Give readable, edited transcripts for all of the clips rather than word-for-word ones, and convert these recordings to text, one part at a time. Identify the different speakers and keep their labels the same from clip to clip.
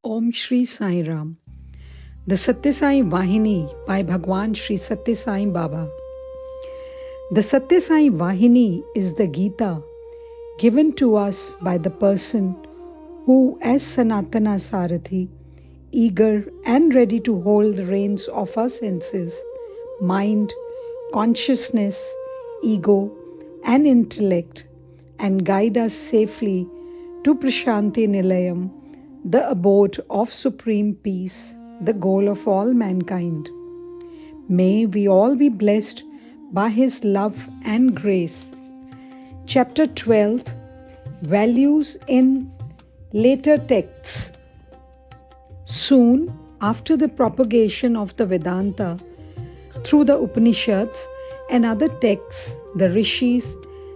Speaker 1: Om Shri Sai Ram. The Sathya Sai Vahini by Bhagavan Shri Sathya Sai Baba. The Sathya Sai Vahini is the Gita given to us by the person who, as Sanatana Sarathi, eager and ready to hold the reins of our senses, mind, consciousness, ego, and intellect, and guide us safely to Prashanti Nilayam, the abode of supreme peace, the goal of all mankind. May we all be blessed by His love and grace. Chapter 12, Values in Later Texts. Soon after the propagation of the Vedanta through the Upanishads and other texts, the rishis,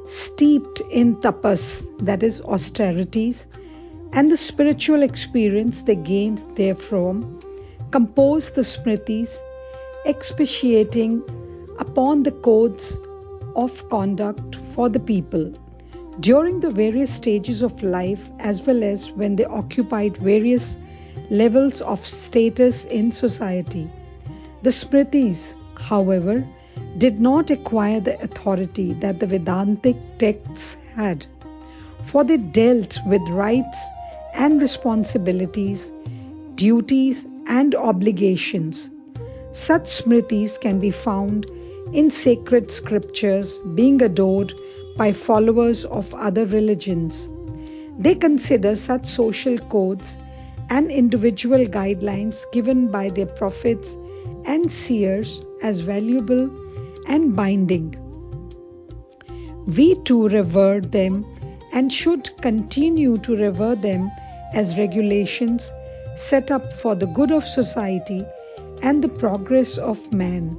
Speaker 1: steeped in tapas, that is austerities, and the spiritual experience they gained therefrom, composed the smritis, expatiating upon the codes of conduct for the people during the various stages of life, as well as when they occupied various levels of status in society. The smritis, however, did not acquire the authority that the Vedantic texts had, for they dealt with rights and responsibilities, duties and obligations. Such smritis can be found in sacred scriptures being adored by followers of other religions. They consider such social codes and individual guidelines given by their prophets and seers as valuable and binding. We too revere them and should continue to revere them as regulations set up for the good of society and the progress of man.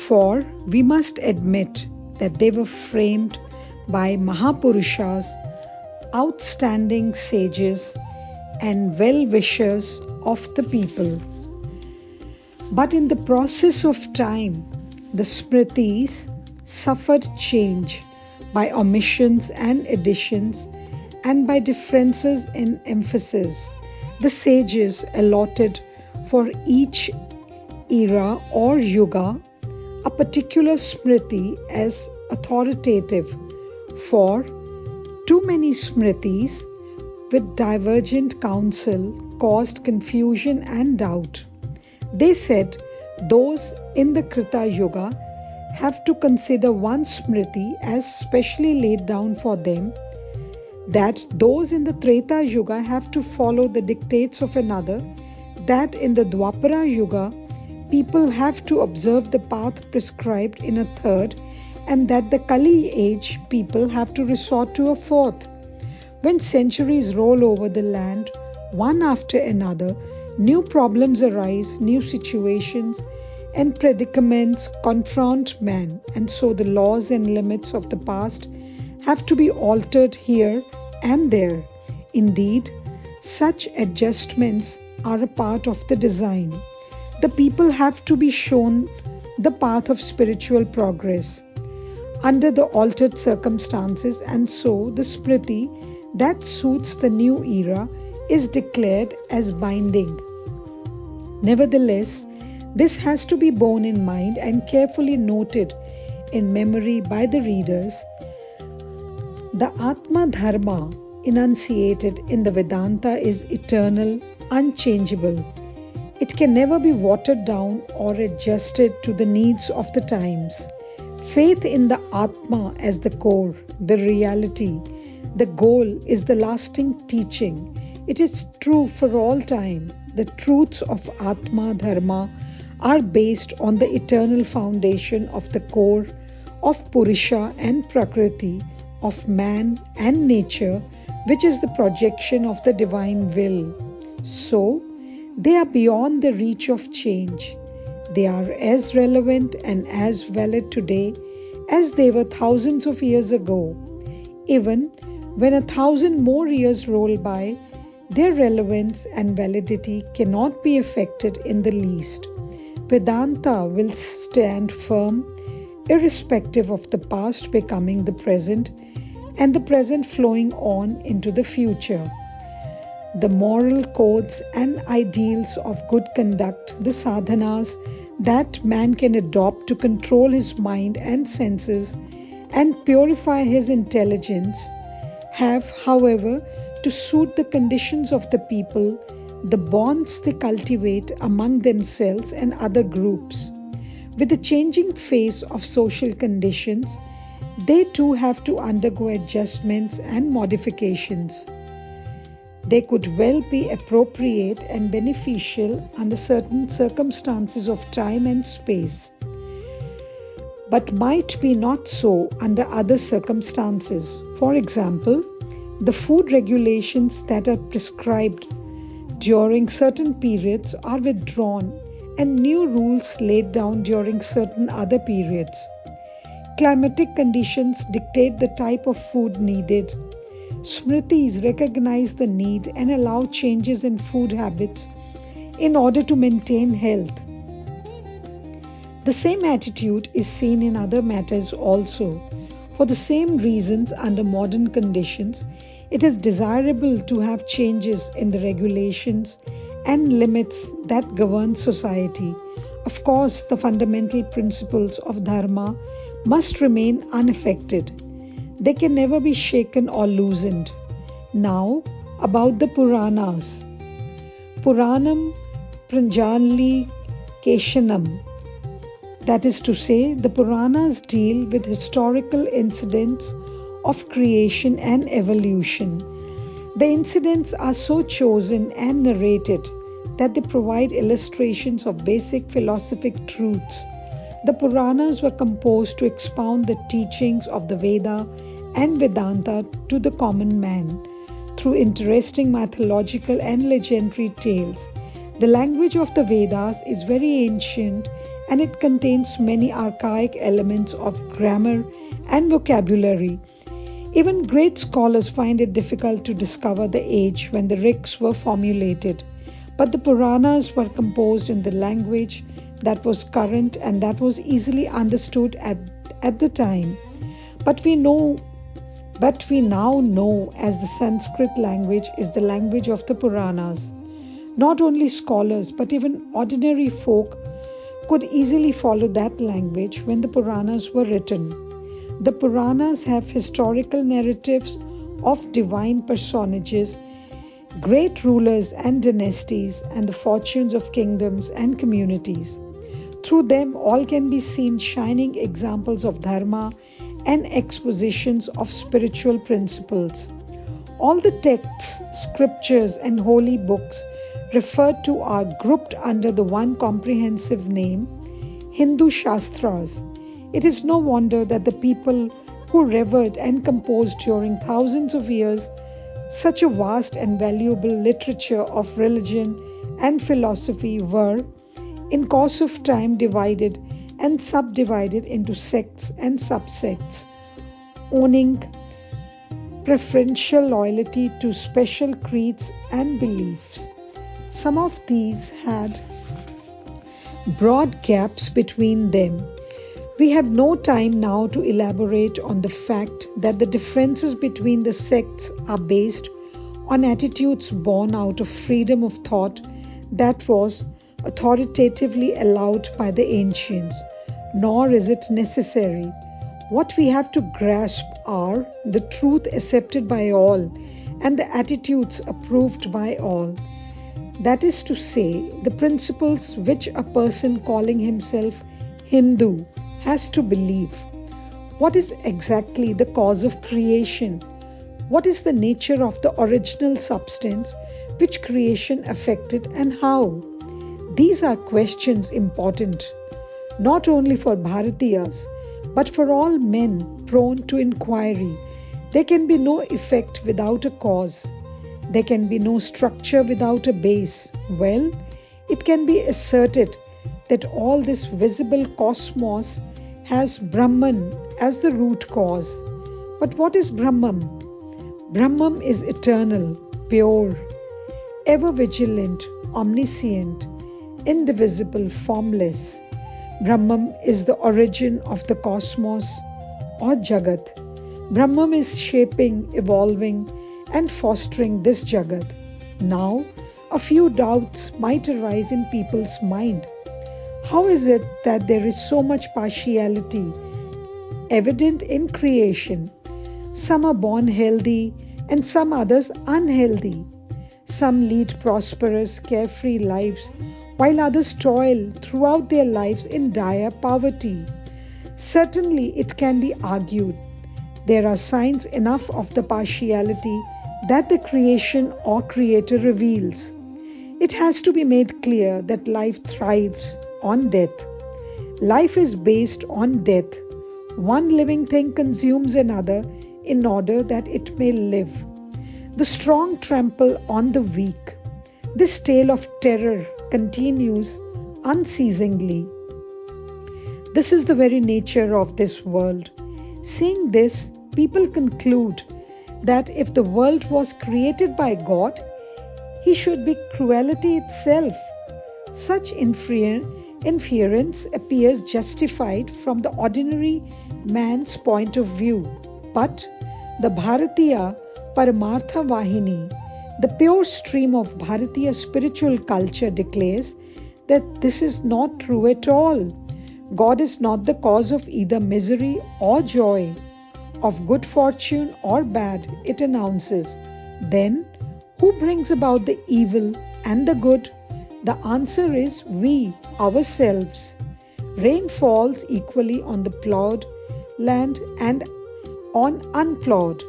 Speaker 1: For we must admit that they were framed by Mahapurushas, outstanding sages, and well-wishers of the people. But in the process of time, the smritis suffered change by omissions and additions, and by differences in emphasis. The sages allotted for each era or yuga a particular smriti as authoritative, for too many smritis with divergent counsel caused confusion and doubt. They said those in the Krita Yuga have to consider one smriti as specially laid down for them, that those in the Treta Yuga have to follow the dictates of another, that in the Dwapara Yuga people have to observe the path prescribed in a third, and that the Kali age people have to resort to a fourth. When centuries roll over the land, one after another, new problems arise, new situations and predicaments confront man, and so the laws and limits of the past have to be altered here and there. Indeed, such adjustments are a part of the design. The people have to be shown the path of spiritual progress under the altered circumstances, and so the smriti that suits the new era is declared as binding. Nevertheless, this has to be borne in mind and carefully noted in memory by the readers. The Atma Dharma enunciated in the Vedanta is eternal, unchangeable. It can never be watered down or adjusted to the needs of the times. Faith in the Atma as the core, the reality, the goal is the lasting teaching. It is true for all time. The truths of Atma Dharma are based on the eternal foundation of the core of Purusha and Prakriti, of man and nature, which is the projection of the divine will. So, they are beyond the reach of change. They are as relevant and as valid today as they were thousands of years ago. Even when 1,000 more years roll by, their relevance and validity cannot be affected in the least. Vedanta will stand firm irrespective of the past becoming the present and the present flowing on into the future. the moral codes and ideals of good conduct, the sadhanas that man can adopt to control his mind and senses and purify his intelligence, have, however, to suit the conditions of the people, the bonds they cultivate among themselves and other groups. With the changing face of social conditions, they too have to undergo adjustments and modifications. They could well be appropriate and beneficial under certain circumstances of time and space, but might be not so under other circumstances. For example, the food regulations that are prescribed during certain periods are withdrawn and new rules laid down during certain other periods. Climatic conditions dictate the type of food needed. Smritis recognize the need and allow changes in food habits in order to maintain health. The same attitude is seen in other matters also. For the same reasons, under modern conditions, it is desirable to have changes in the regulations and limits that govern society. Of course, the fundamental principles of Dharma must remain unaffected. They can never be shaken or loosened. Now, about the Puranas. Puranam Pranjali Keshanam. That is to say, the Puranas deal with historical incidents of creation and evolution. The incidents are so chosen and narrated that they provide illustrations of basic philosophic truths. The Puranas were composed to expound the teachings of the Veda and Vedanta to the common man through interesting mythological and legendary tales. The language of the Vedas is very ancient and it contains many archaic elements of grammar and vocabulary. Even great scholars find it difficult to discover the age when the rigs were formulated. But the Puranas were composed in the language that was current and that was easily understood at the time. But we now know as the Sanskrit language is the language of the Puranas. Not only scholars but even ordinary folk could easily follow that language when the Puranas were written. The Puranas have historical narratives of divine personages, great rulers and dynasties, and the fortunes of kingdoms and communities. Through them, all can be seen shining examples of Dharma and expositions of spiritual principles. All the texts, scriptures, and holy books referred to are grouped under the one comprehensive name, Hindu Shastras. It is no wonder that the people who revered and composed during thousands of years such a vast and valuable literature of religion and philosophy were, in course of time, divided and subdivided into sects and subsects, owning preferential loyalty to special creeds and beliefs. Some of these had broad gaps between them. We have no time now to elaborate on the fact that the differences between the sects are based on attitudes born out of freedom of thought that was authoritatively allowed by the ancients, nor is it necessary. What we have to grasp are the truth accepted by all and the attitudes approved by all. That is to say, the principles which a person calling himself Hindu has to believe. What is exactly the cause of creation? What is the nature of the original substance which creation affected and how? These are questions important not only for Bharatiyas but for all men prone to inquiry. There can be no effect without a cause. There can be no structure without a base. Well, it can be asserted that all this visible cosmos has Brahman as the root cause. But what is Brahman? Brahman is eternal, pure, ever vigilant, omniscient, indivisible, formless. Brahman is the origin of the cosmos or Jagat. Brahman is shaping, evolving, and fostering this Jagat. Now, a few doubts might arise in people's mind. How is it that there is so much partiality evident in creation? Some are born healthy and some others unhealthy. Some lead prosperous, carefree lives, while others toil throughout their lives in dire poverty. Certainly, it can be argued there are signs enough of the partiality that the creation or creator reveals. It has to be made clear that life thrives on death. Life is based on death. One living thing consumes another in order that it may live. The strong trample on the weak. This tale of terror continues unceasingly. This is the very nature of this world. Seeing this, people conclude that if the world was created by God, He should be cruelty itself. Such inference appears justified from the ordinary man's point of view. But the Bharatiya Paramartha Vahini, the pure stream of Bharatiya spiritual culture, declares that this is not true at all. God is not the cause of either misery or joy, of good fortune or bad, it announces. Then, who brings about the evil and the good? The answer is we, ourselves. Rain falls equally on the plowed land and on unplowed.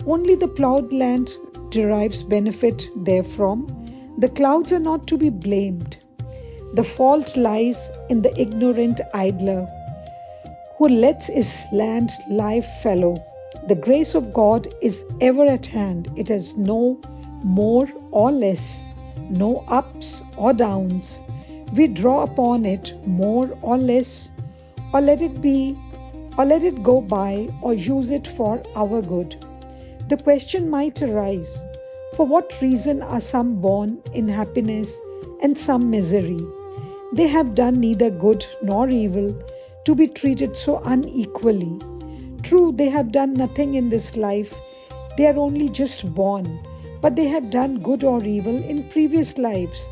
Speaker 1: Only the plowed land derives benefit therefrom. The clouds are not to be blamed. The fault lies in the ignorant idler who lets his land lie fallow. The grace of God is ever at hand. It has no more or less, no ups or downs. We draw upon it more or less, or let it be, or let it go by, or use it for our good. The question might arise, for what reason are some born in happiness and some misery? They have done neither good nor evil to be treated so unequally. True, they have done nothing in this life. They are only just born, but they have done good or evil in previous lives.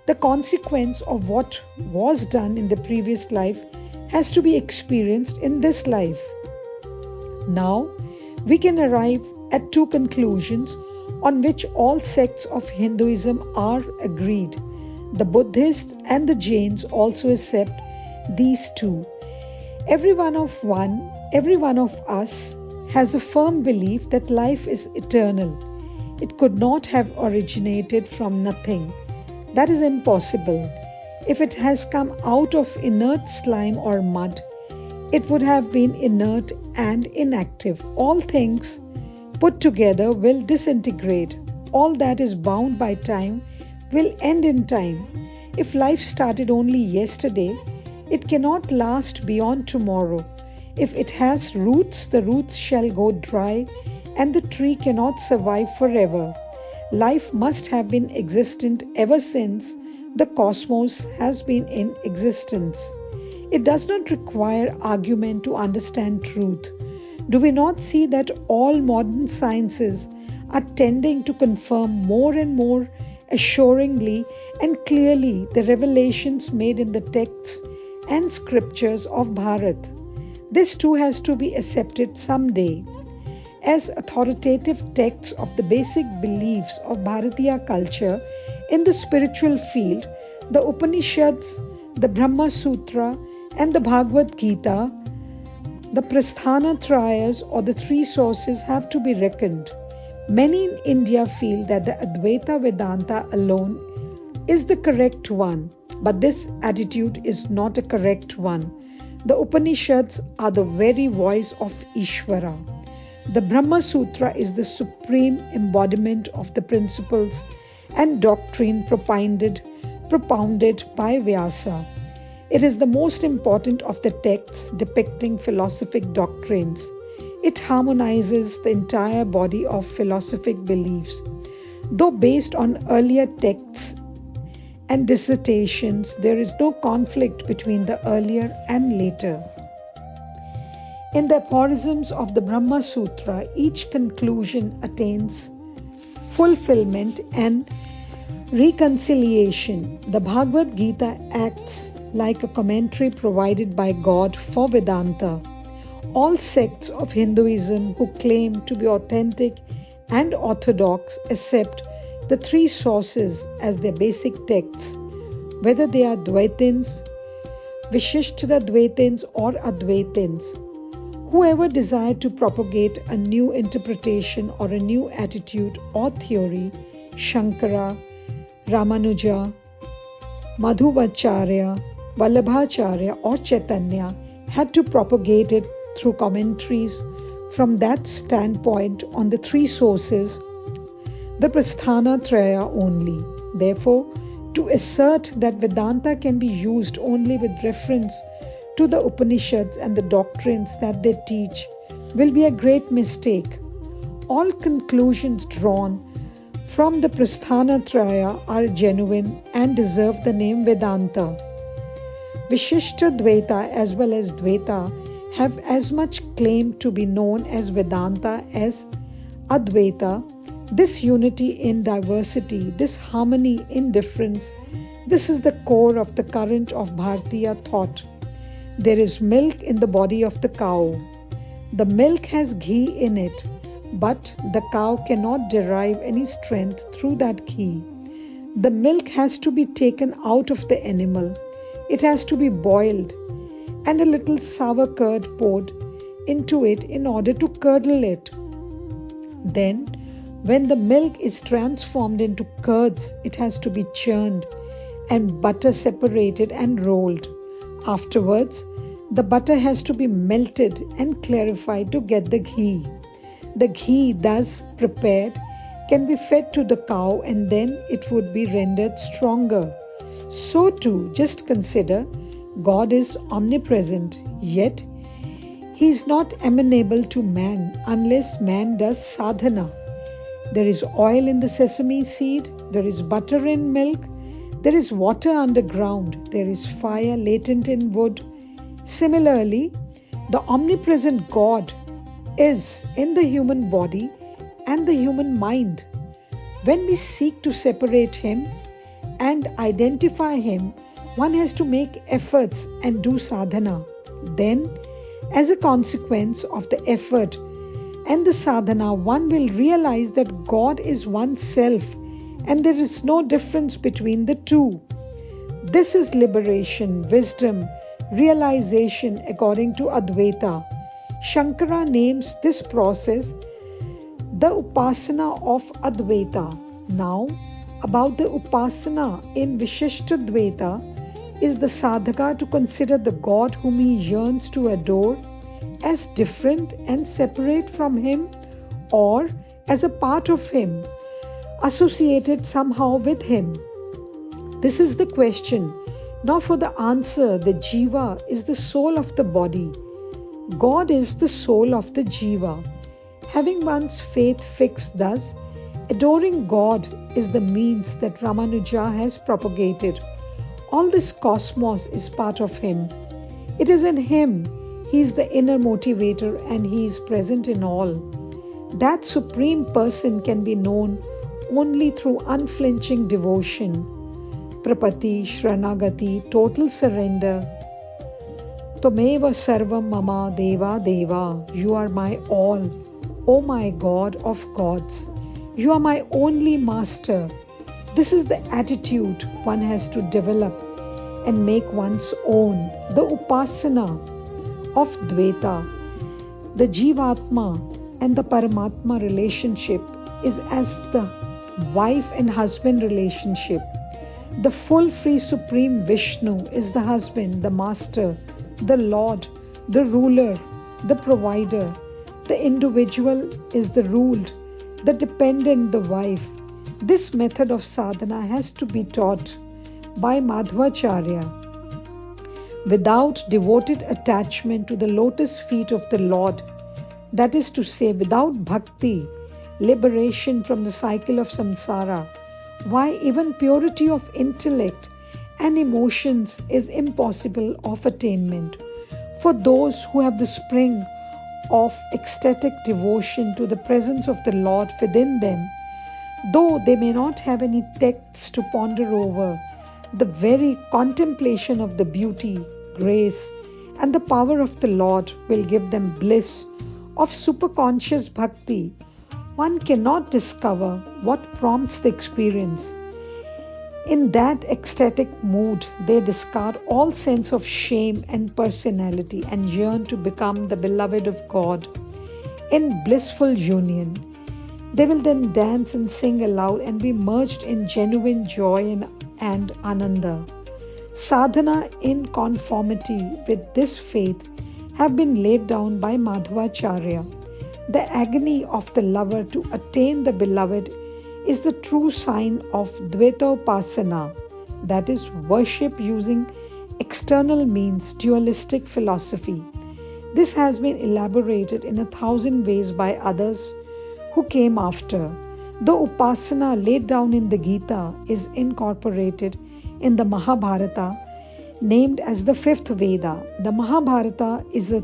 Speaker 1: The consequence of what was done in the previous life has to be experienced in this life. Now, we can arrive at two conclusions on which all sects of Hinduism are agreed. The Buddhists and the Jains also accept these two. Every one of us has a firm belief that life is eternal. It could not have originated from nothing. That is impossible. If it has come out of inert slime or mud, it would have been inert and inactive. All things put together will disintegrate. All that is bound by time will end in time. If life started only yesterday, it cannot last beyond tomorrow. If it has roots, the roots shall go dry, and the tree cannot survive forever. Life must have been existent ever since the cosmos has been in existence. It does not require argument to understand truth. Do we not see that all modern sciences are tending to confirm more and more assuringly and clearly the revelations made in the texts and scriptures of Bharat? This too has to be accepted someday. As authoritative texts of the basic beliefs of Bharatiya culture in the spiritual field, the Upanishads, the Brahma Sutra, and the Bhagavad Gita, the Prasthana Trayas or the three sources have to be reckoned. Many in India feel that the Advaita Vedanta alone is the correct one, but this attitude is not a correct one. The Upanishads are the very voice of Ishvara. The Brahma Sutra is the supreme embodiment of the principles and doctrine propounded by Vyasa. It is the most important of the texts depicting philosophic doctrines. It harmonizes the entire body of philosophic beliefs. Though based on earlier texts and dissertations, there is no conflict between the earlier and later. In the aphorisms of the Brahma Sutra, each conclusion attains fulfillment and reconciliation. The Bhagavad Gita acts like a commentary provided by God for Vedanta. All sects of Hinduism who claim to be authentic and orthodox accept the three sources as their basic texts, whether they are Dvaitins, Vishishtadvaitins or Advaitins. Whoever desire to propagate a new interpretation or a new attitude or theory, Shankara, Ramanuja, Madhuvacharya, Vallabhacharya or Chaitanya had to propagate it through commentaries from that standpoint on the three sources, the Prasthana Traya only. Therefore, to assert that Vedanta can be used only with reference to the Upanishads and the doctrines that they teach will be a great mistake. All conclusions drawn from the Prasthana Traya are genuine and deserve the name Vedanta. Vishishta Dvaita as well as Dvaita have as much claim to be known as Vedanta as Advaita. This unity in diversity, this harmony in difference, this is the core of the current of Bharatiya thought. There is milk in the body of the cow. The milk has ghee in it, but the cow cannot derive any strength through that ghee. The milk has to be taken out of the animal. It has to be boiled and a little sour curd poured into it in order to curdle it. Then, when the milk is transformed into curds, it has to be churned and butter separated and rolled. Afterwards, the butter has to be melted and clarified to get the ghee. The ghee thus prepared can be fed to the cow and then it would be rendered stronger. So too, just consider, God is omnipresent, yet He is not amenable to man unless man does sadhana. There is oil in the sesame seed, there is butter in milk, there is water underground, there is fire latent in wood. Similarly, the omnipresent God is in the human body and the human mind. When we seek to separate Him and identify Him, one has to make efforts and do sadhana. Then, as a consequence of the effort and the sadhana, one will realize that God is oneself and there is no difference between the two. This is liberation, wisdom, realization according to Advaita. Shankara names this process the Upasana of Advaita. Now, about the Upasana in Vishishtadvaita is the sadhaka to consider the God whom he yearns to adore as different and separate from him or as a part of him, associated somehow with him. This is the question. Now for the answer, the jiva is the soul of the body. God is the soul of the jiva. Having one's faith fixed thus, adoring God is the means that Ramanuja has propagated. All this cosmos is part of him. It is in him. He is the inner motivator and he is present in all. That supreme person can be known only through unflinching devotion, prapati, shranagati, total surrender. Tomeva sarvam mama deva deva. You are my all, O my God of gods. You are my only master. This is the attitude one has to develop and make one's own. The upasana of Dvaita, the Jivatma and the Paramatma relationship is as the wife and husband relationship. The full free supreme Vishnu is the husband, the master, the Lord, the ruler, the provider. The individual is the ruled, the dependent, the wife. This method of sadhana has to be taught by Madhvacharya. Without devoted attachment to the lotus feet of the Lord, that is to say, without bhakti, liberation from the cycle of samsara, why even purity of intellect and emotions is impossible of attainment. For those who have the spring of ecstatic devotion to the presence of the Lord within them, Though they may not have any texts to ponder over, the very contemplation of the beauty, grace, and the power of the Lord will give them bliss of superconscious bhakti. One cannot discover what prompts the experience. In that ecstatic mood, they discard all sense of shame and personality and yearn to become the beloved of God in blissful union. They will then dance and sing aloud and be merged in genuine joy and ananda. Sadhana in conformity with this faith have been laid down by Madhvacharya. The agony of the lover to attain the beloved is the true sign of Dvaitopasana, that is, worship using external means, dualistic philosophy. This has been elaborated in 1,000 ways by others who came after. The Upasana laid down in the Gita is incorporated in the Mahabharata, named as the fifth Veda. The Mahabharata is a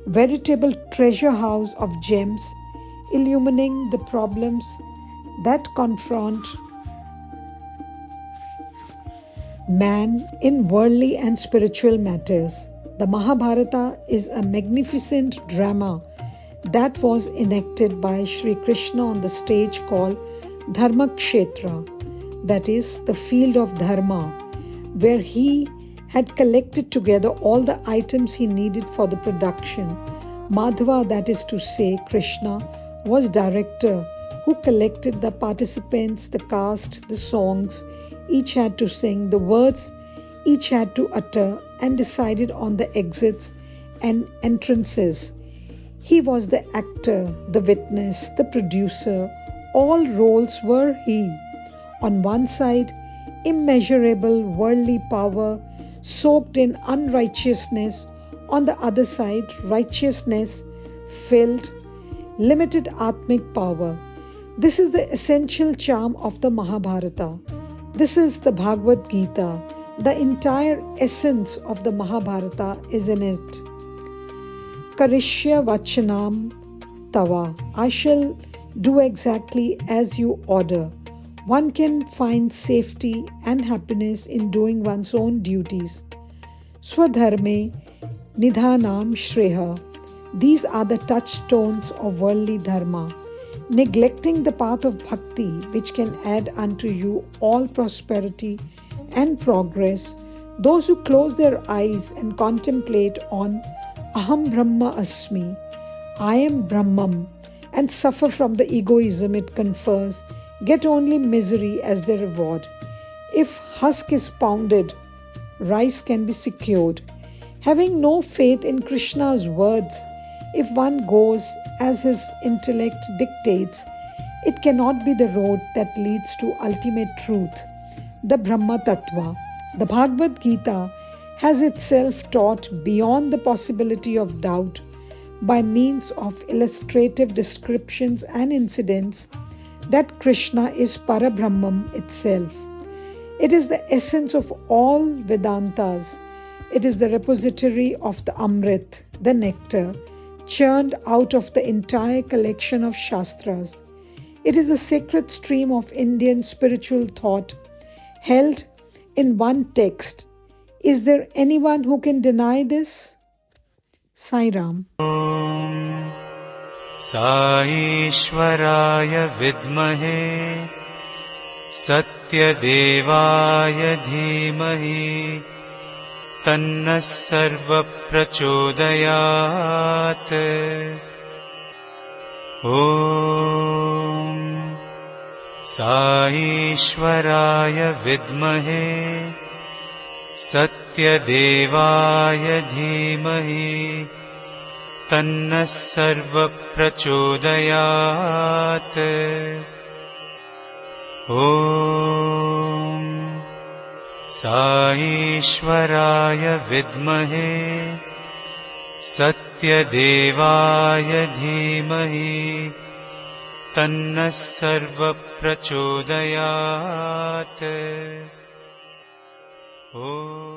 Speaker 1: veritable treasure house of gems, illuminating the problems that confront man in worldly and spiritual matters. The Mahabharata is a magnificent drama that was enacted by Sri Krishna on the stage called Dharma Kshetra, that is, the field of Dharma, where he had collected together all the items he needed for the production. Madhva, that is to say, Krishna, was director who collected the participants, the cast, the songs each had to sing, the words each had to utter, and decided on the exits and entrances. He was the actor, the witness, the producer. All roles were he. On one side, immeasurable worldly power soaked in unrighteousness. On the other side, righteousness filled, limited Atmic power. This is the essential charm of the Mahabharata. This is the Bhagavad Gita. The entire essence of the Mahabharata is in it. Karishya vachanam tava. I shall do exactly as you order. One can find safety and happiness in doing one's own duties. Swadharme nidhanam shreha. These are the touchstones of worldly dharma. Neglecting the path of bhakti, which can add unto you all prosperity and progress, those who close their eyes and contemplate on Aham Brahma Asmi, I am Brahman, and suffer from the egoism it confers, get only misery as their reward. If husk is pounded, rice can be secured. Having no faith in Krishna's words, if one goes as his intellect dictates, it cannot be the road that leads to ultimate truth, the Brahma Tattva. The Bhagavad Gita has itself taught beyond the possibility of doubt by means of illustrative descriptions and incidents that Krishna is Parabrahman itself. It is the essence of all Vedantas. It is the repository of the Amrit, the nectar, churned out of the entire collection of Shastras. It is the sacred stream of Indian spiritual thought, held in one text. Is there anyone who can deny this? Sai Ram.
Speaker 2: Saishwaraya vidmahe Sathya Devaya dhimahi Tanna sarva prachodayat. Om Saishwaraya vidmahe Sathya Devaya dhimahi Tanna sarva prachodayat. Om Saishwaraya vidmahe Sathya Devaya dhimahi Tanna sarva prachodayat. Om